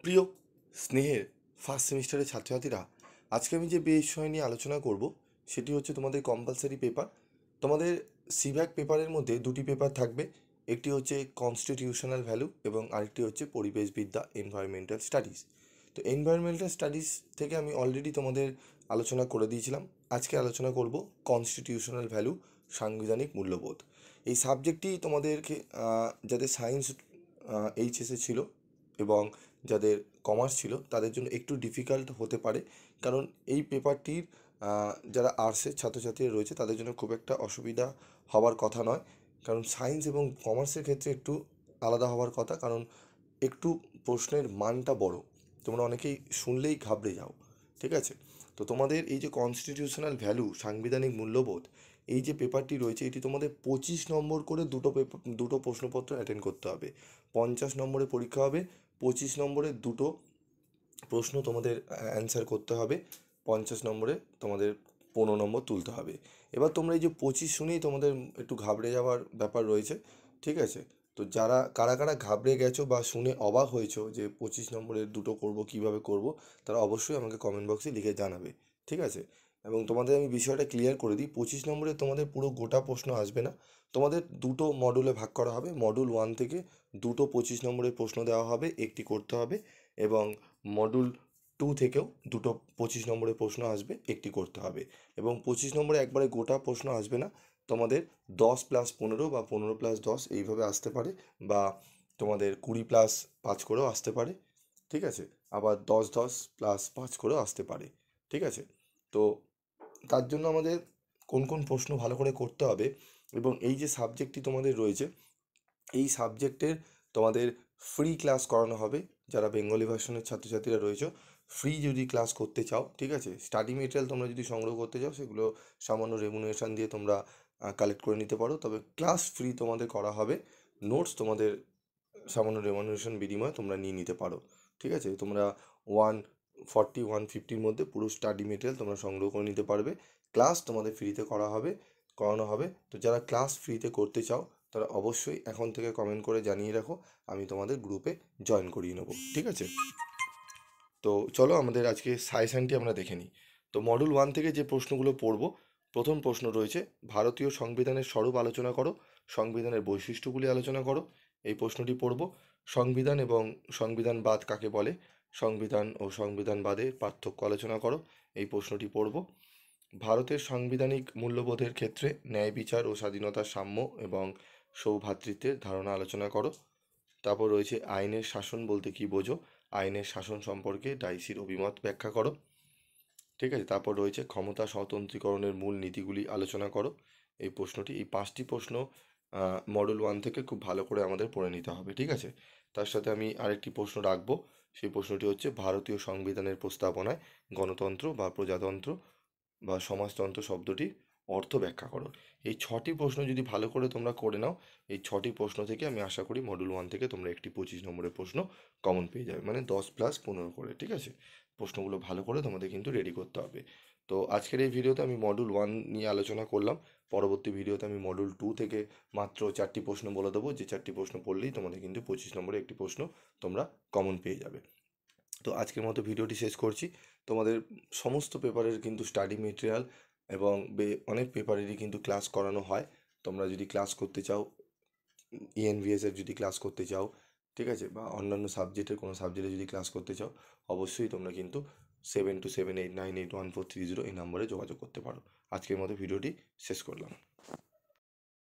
প্রিয় স্নেহের ফার্স্ট সেমিস্টারের ছাত্রছাত্রীরা, আজকে আমি যে বিষয় নিয়ে আলোচনা করব সেটি হচ্ছে তোমাদের কম্পালসারি পেপার। তোমাদের সিভ্যাক পেপারের মধ্যে দুটি পেপার থাকবে। একটি হচ্ছে কনস্টিটিউশনাল ভ্যালু এবং আরেকটি হচ্ছে পরিবেশবিদ্যা, এনভায়রনমেন্টাল স্টাডিজ। তো এনভায়রনমেন্টাল স্টাডিজ থেকে আমি অলরেডি তোমাদের আলোচনা করে দিয়েছিলাম। আজকে আলোচনা করব কনস্টিটিউশনাল ভ্যালু, সাংবিধানিক মূল্যবোধ। এই সাবজেক্টটি তোমাদেরকে যাদের সায়েন্স এইচএসে ছিল এবং যাদের কমার্স ছিল তাদের জন্য একটু ডিফিকাল্ট হতে পারে, কারণ এই পেপারটির যারা আর্টসের ছাত্রছাত্রীরা রয়েছে তাদের জন্য খুব একটা অসুবিধা হওয়ার কথা নয়। কারণ সায়েন্স এবং কমার্সের ক্ষেত্রে একটু আলাদা হওয়ার কথা, কারণ একটু প্রশ্নের মানটা বড়। তোমরা অনেকেই শুনলেই ঘাবড়ে যাও, ঠিক আছে? তো তোমাদের এই যে কনস্টিটিউশনাল ভ্যালু, সাংবিধানিক মূল্যবোধ, এই যে পেপারটি রয়েছে এটি তোমাদের 25 নম্বর করে দুটো প্রশ্নপত্র অ্যাটেন্ড করতে হবে। 50 নম্বরে পরীক্ষা হবে, 25 নম্বরে দুটো প্রশ্ন তোমাদের অ্যান্সার করতে হবে, 50 নম্বরে তোমাদের 15 নম্বর তুলতে হবে। এবার তোমরা এই যে 25 শুনেই তোমাদের একটু ঘাবড়ে যাওয়ার ব্যাপার রয়েছে, ঠিক আছে? তো যারা কারা কারা ঘাবড়ে গেছো বা শুনে অবাক হয়েছো যে 25 নম্বরের দুটো করব কিভাবে করব, তারা অবশ্যই আমাকে কমেন্ট বক্সে লিখে জানাবে, ঠিক আছে? এবং তোমাদের আমি বিষয়টা ক্লিয়ার করে দিই, 25 নম্বরে তোমাদের পুরো গোটা প্রশ্ন আসবে না। তোমাদের দুটো মডুলে ভাগ করা হবে। মডুল 1 থেকে দুটো 25 নম্বরের প্রশ্ন দেওয়া হবে, একটি করতে হবে। এবং মডুল 2 থেকেও দুটো 25 নম্বরের প্রশ্ন আসবে, একটি করতে হবে। এবং 25 নম্বরে একবারে গোটা প্রশ্ন আসবে না, তোমাদের 10+15 বা 15+10 এইভাবে আসতে পারে, বা তোমাদের 20+5 করেও আসতে পারে, ঠিক আছে? আবার 10+10+5 করেও আসতে পারে, ঠিক আছে? তো তার জন্য আমাদের কোন কোন প্রশ্ন ভালো করে করতে হবে, এবং এই যে সাবজেক্টটি তোমাদের রয়েছে এই সাবজেক্টের তোমাদের ফ্রি ক্লাস করানো হবে। যারা বেঙ্গলি ভার্সনের ছাত্রছাত্রীরা রয়েছে, ফ্রি যদি ক্লাস করতে চাও, ঠিক আছে, স্টাডি মেটেরিয়াল তোমরা যদি সংগ্রহ করতে চাও সেগুলো সামান্য রেমুনেশন দিয়ে তোমরা কালেক্ট করে নিতে পারো, তবে ক্লাস ফ্রি তোমাদের করা হবে। নোটস তোমাদের সামান্য রেমুনেশন বিনিময়ে তোমরা নিয়ে নিতে পারো, ঠিক আছে? তোমরা 140-150-র মধ্যে পুরো স্টাডি মেটেরিয়াল তোমরা সংগ্রহ করে নিতে পারবে। ক্লাস তোমাদের ফ্রিতে করানো হবে। তো যারা ক্লাস ফ্রিতে করতে চাও তারা অবশ্যই এখন থেকে কমেন্ট করে জানিয়ে রাখো, আমি তোমাদের গ্রুপে জয়েন করিয়ে নেবো, ঠিক আছে? তো চলো আমাদের আজকে সাজেশনটি আমরা দেখে নিই। তো মডুল 1 থেকে যে প্রশ্নগুলো পড়ব, প্রথম প্রশ্ন রয়েছে ভারতীয় সংবিধানের স্বরূপ আলোচনা করো, সংবিধানের বৈশিষ্ট্যগুলি আলোচনা করো। এই প্রশ্নটি পড়ব। সংবিধান এবং সংবিধানবাদ কাকে বলে, সংবিধান ও সংবিধানবাদের পার্থক্য আলোচনা করো। এই প্রশ্নটি পড়ব। ভারতের সাংবিধানিক মূল্যবোধের ক্ষেত্রে ন্যায় বিচার ও স্বাধীনতার সাম্য এবং সৌভ্রাতৃত্বের ধারণা আলোচনা করো। তারপর রয়েছে আইনের শাসন বলতে কী বোঝো, আইনের শাসন সম্পর্কে ডাইসির অভিমত ব্যাখ্যা করো, ঠিক আছে? তারপর রয়েছে ক্ষমতা স্বতন্ত্রীকরণের মূল নীতিগুলি আলোচনা করো। এই প্রশ্নটি, এই 5টি প্রশ্ন মডেল 1 থেকে খুব ভালো করে আমাদের পড়ে নিতে হবে, ঠিক আছে? তার সাথে আমি আরেকটি প্রশ্ন রাখবো। সেই প্রশ্নটি হচ্ছে ভারতীয় সংবিধানের প্রস্তাবনায় গণতন্ত্র বা প্রজাতন্ত্র বা সমাজতন্ত্র শব্দটির অর্থ ব্যাখ্যা করো। এই 6টি প্রশ্ন যদি ভালো করে তোমরা করে নাও, এই 6টি প্রশ্ন থেকে আমি আশা করি মডুল 1 থেকে তোমরা একটি 25 নম্বরের প্রশ্ন কমন পেয়ে যাবে, মানে 10+15 করে, ঠিক আছে? প্রশ্নগুলো ভালো করে তোমাদের কিন্তু রেডি করতে হবে। তো আজকের এই ভিডিওতে আমি মডুল 1 নিয়ে আলোচনা করলাম। পরবর্তী ভিডিওতে আমি মডুল 2 থেকে মাত্র 4টি প্রশ্ন বলে দেবো, যে 4টি প্রশ্ন পড়লেই তোমাদের কিন্তু 25 নম্বরে একটি প্রশ্ন তোমরা কমন পেয়ে যাবে। তো আজকের মতো ভিডিওটি শেষ করছি। তোমাদের সমস্ত পেপারের কিন্তু স্টাডি মেটেরিয়াল এবং অনেক পেপারেরই কিন্তু ক্লাস করানো হয়। তোমরা যদি ক্লাস করতে চাও, ইএনভিএসের যদি ক্লাস করতে চাও, ঠিক আছে, বা অন্যান্য সাবজেক্টের কোনো সাবজেক্টে যদি ক্লাস করতে চাও, অবশ্যই তোমরা কিন্তু 7278981430 এই নম্বরে যোগাযোগ করতে পারো। আজকের মতো ভিডিওটি শেষ করলাম।